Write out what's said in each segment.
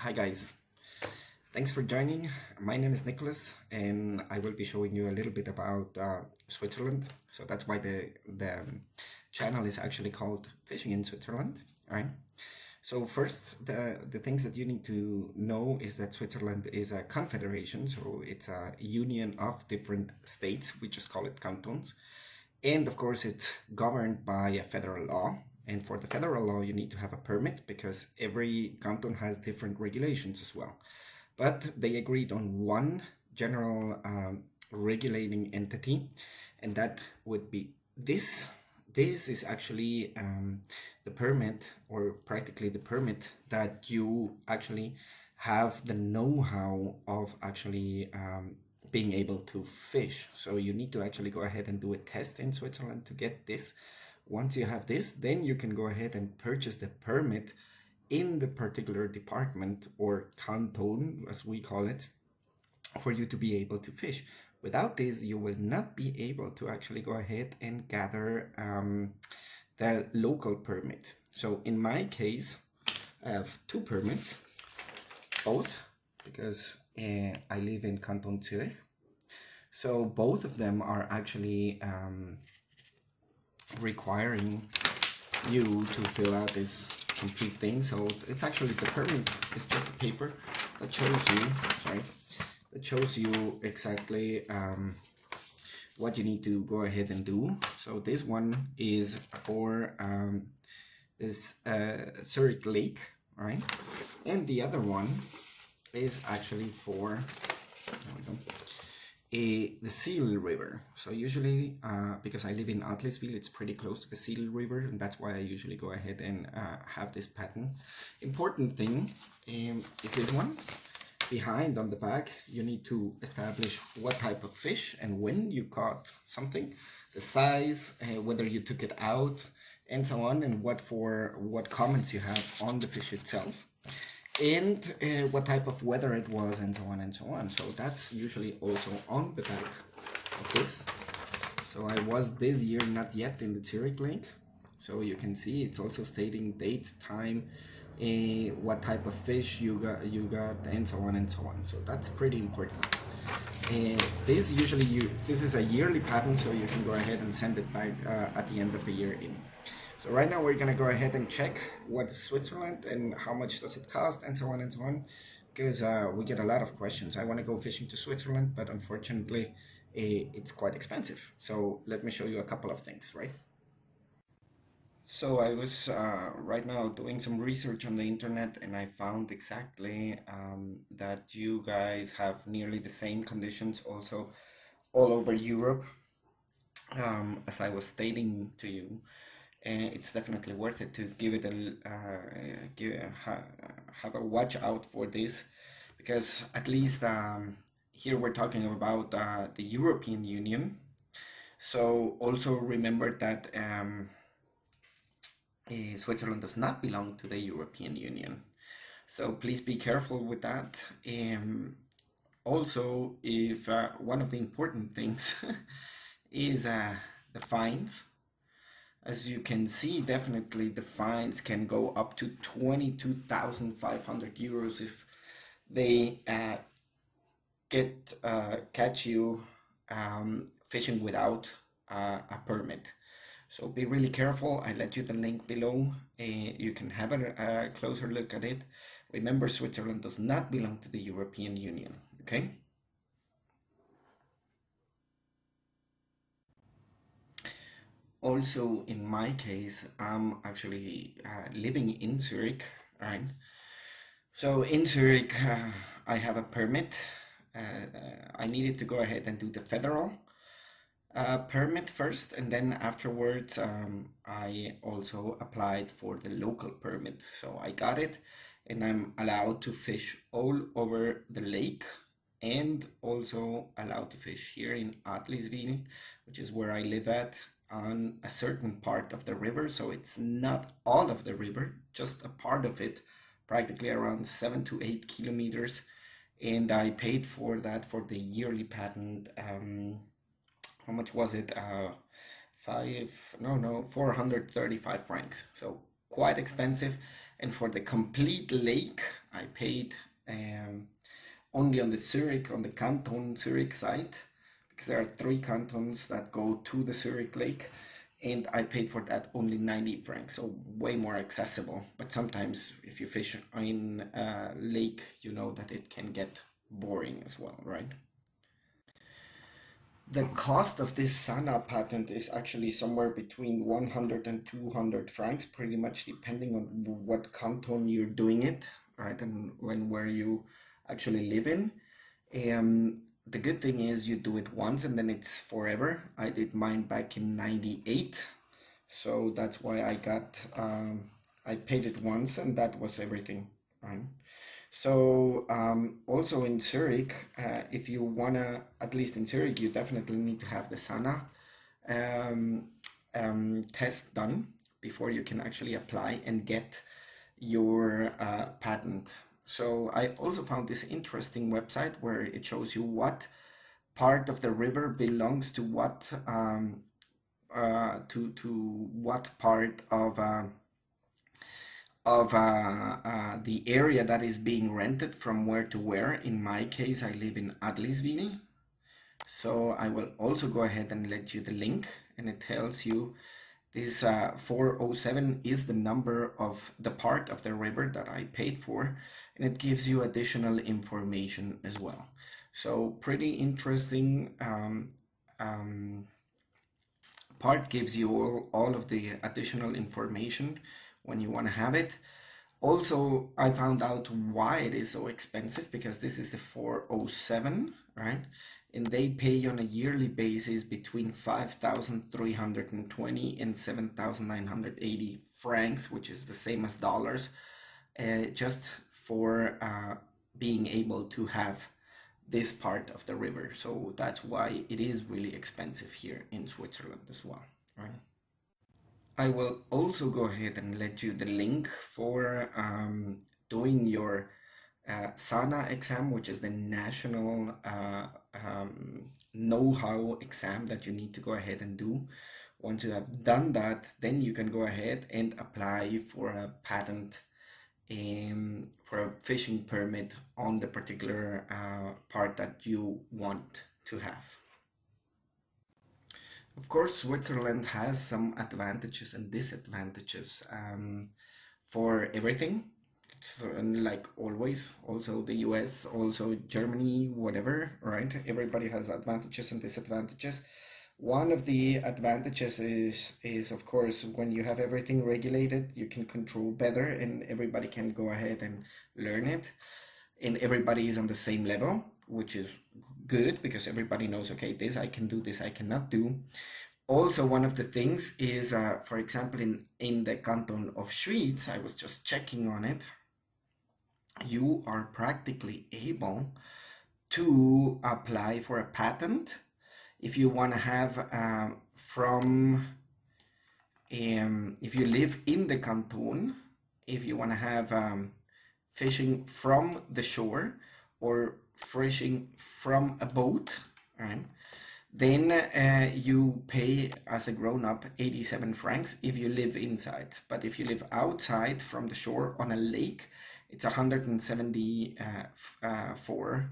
Hi guys, thanks for joining. My name is Nicholas and I will be showing you a little bit about Switzerland. So that's why the channel is actually called Fishing in Switzerland, right? So first, the things that you need to know is that Switzerland is a confederation, so it's a union of different states. We just call it cantons. And of course, it's governed by a federal law. And for the federal law, you need to have a permit because every canton has different regulations as well. But they agreed on one general regulating entity, and that would be this. This is actually the permit, or practically the permit, that you actually have the know-how of actually being able to fish. So you need to actually go ahead and do a test in Switzerland to get this. Once you have this, then you can go ahead and purchase the permit in the particular department or canton, as we call it, for you to be able to fish. Without this, you will not be able to actually go ahead and gather the local permit. So in my case, I have two permits, both because I live in Canton Zürich. So both of them are actually requiring you to fill out this complete thing. So it's actually, the permit is just a paper that shows you exactly what you need to go ahead and do. So this one is for this Zürich Lake, right? And the other one is actually for the Seal River. So usually, because I live in Adliswil, it's pretty close to the Seal River, and that's why I usually go ahead and have this pattern. Important thing is this one. Behind on the back, you need to establish what type of fish and when you caught something, the size, whether you took it out, and so on, and what comments you have on the fish itself, and what type of weather it was, and so on and so on. So that's usually also on the back of this. So I was this year not yet in the Zürich Lake, so you can see it's also stating date, time, what type of fish you got, and so on and so on. So that's pretty important. This is a yearly pattern, so you can go ahead and send it back at the end of the year in. So right now we're gonna go ahead and check what's Switzerland and how much does it cost, and so on and so on, because we get a lot of questions. I want to go fishing to Switzerland, but unfortunately it's quite expensive. So let me show you a couple of things, right? So I was right now doing some research on the internet, and I found exactly that you guys have nearly the same conditions also all over Europe. As I was stating to you, it's definitely worth it to give it have a watch out for this, because at least here we're talking about the European Union. So also remember that Switzerland does not belong to the European Union. So please be careful with that. Also, if one of the important things is the fines. As you can see, definitely the fines can go up to 22,500 euros if they catch you fishing without a permit. So be really careful. I let you the link below. You can have a closer look at it. Remember, Switzerland does not belong to the European Union, okay? Also, in my case, I'm actually living in Zurich, right? So in Zurich, I have a permit. I needed to go ahead and do the federal permit first, and then afterwards I also applied for the local permit. So I got it, and I'm allowed to fish all over the lake, and also allowed to fish here in Adliswil, which is where I live at, on a certain part of the river. So it's not all of the river, just a part of it, practically around 7 to 8 kilometers. And I paid for that for the yearly patent. How much was it? 435 francs. So quite expensive. And for the complete lake, I paid only on the Zürich, on the canton Zürich side, because there are 3 cantons that go to the Zürich lake, and I paid for that only 90 francs, so way more accessible. But sometimes if you fish in a lake, you know that it can get boring as well, right? The cost of this Sana patent is actually somewhere between 100 and 200 francs, pretty much depending on what canton you're doing it, right? And where you actually live in. The good thing is you do it once and then it's forever. I did mine back in 98, so that's why I paid it once and that was everything, right? So also in Zurich, if you wanna, at least in Zurich, you definitely need to have the SANA um, test done before you can actually apply and get your patent. So I also found this interesting website where it shows you what part of the river belongs to what to what part of the area that is being rented from where to where. In my case, I live in Adliswil. So I will also go ahead and let you the link, and it tells you this 407 is the number of the part of the river that I paid for, and it gives you additional information as well. So pretty interesting. Part gives you all of the additional information when you want to have it. Also, I found out why it is so expensive, because this is the 407, right? And they pay on a yearly basis between 5,320 and 7,980 francs, which is the same as dollars, just for being able to have this part of the river. So that's why it is really expensive here in Switzerland as well, right? I will also go ahead and let you the link for doing your SANA exam, which is the national know-how exam that you need to go ahead and do. Once you have done that, then you can go ahead and apply for a patent, for a fishing permit on the particular part that you want to have. Of course, Switzerland has some advantages and disadvantages for everything. So, and like always, also the US, also Germany, whatever, right? Everybody has advantages and disadvantages. One of the advantages is of course when you have everything regulated, you can control better and everybody can go ahead and learn it. And everybody is on the same level, which is good because everybody knows, okay, this I can do, this I cannot do. Also, one of the things is, for example, in the canton of Schwyz, I was just checking on it, you are practically able to apply for a patent if you want to have if you live in the canton, if you want to have fishing from the shore or fishing from a boat, right? Then you pay as a grown-up 87 francs if you live inside. But if you live outside from the shore on a lake, it's 174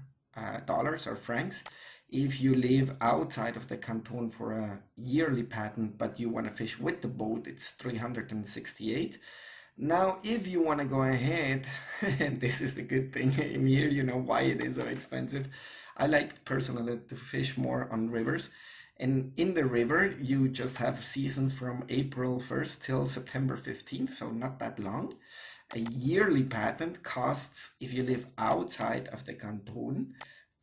dollars or francs. If you live outside of the canton for a yearly patent, but you want to fish with the boat, it's 368. Now, if you want to go ahead, and this is the good thing in here, you know why it is so expensive. I like personally to fish more on rivers. And in the river, you just have seasons from April 1st till September 15th, so not that long. A yearly patent costs, if you live outside of the canton,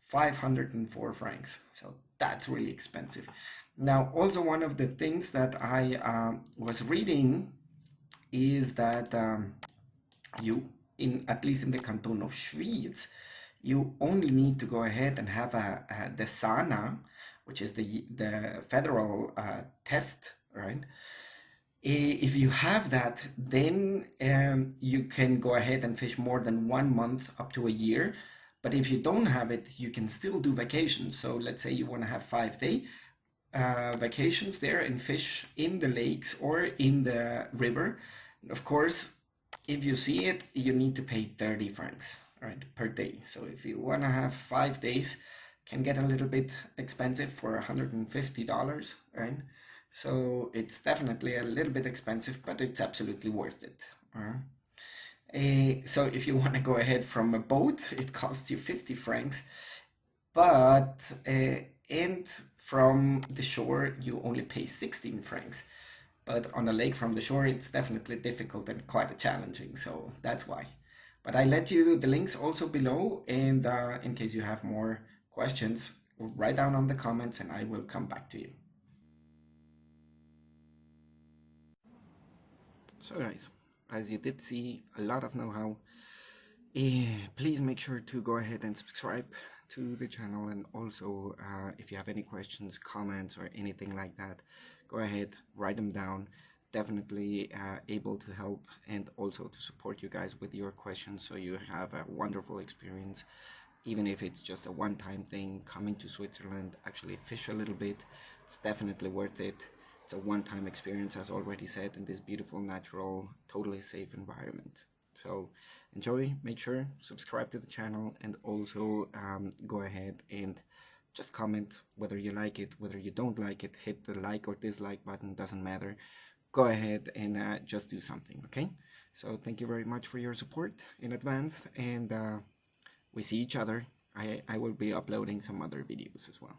504 francs. So that's really expensive. Now, also one of the things that I was reading is that at least in the canton of Schwyz, you only need to go ahead and have the SANA, which is the federal test, right? If you have that, then you can go ahead and fish more than 1 month up to a year. But if you don't have it, you can still do vacations. So let's say you want to have 5-day vacations there and fish in the lakes or in the river. Of course, if you see it, you need to pay 30 francs, right, per day. So if you want to have 5 days, can get a little bit expensive for $150, right? So it's definitely a little bit expensive, but it's absolutely worth it. So if you want to go ahead from a boat, it costs you 50 francs, but and from the shore, you only pay 16 francs. But on a lake from the shore, it's definitely difficult and quite challenging. So that's why. But I let you the links also below, and in case you have more questions, write down on the comments, and I will come back to you. So guys, as you did see, a lot of know-how. Please make sure to go ahead and subscribe to the channel, and also if you have any questions, comments, or anything like that, go ahead, write them down. Definitely able to help and also to support you guys with your questions, so you have a wonderful experience, even if it's just a one-time thing. Coming to Switzerland, actually fish a little bit, it's definitely worth it. It's a one-time experience, as already said, in this beautiful, natural, totally safe environment. So enjoy, make sure subscribe to the channel, and also go ahead and just comment whether you like it, whether you don't like it. Hit the like or dislike button, doesn't matter. Go ahead and just do something, okay? So thank you very much for your support in advance, and we see each other. I will be uploading some other videos as well.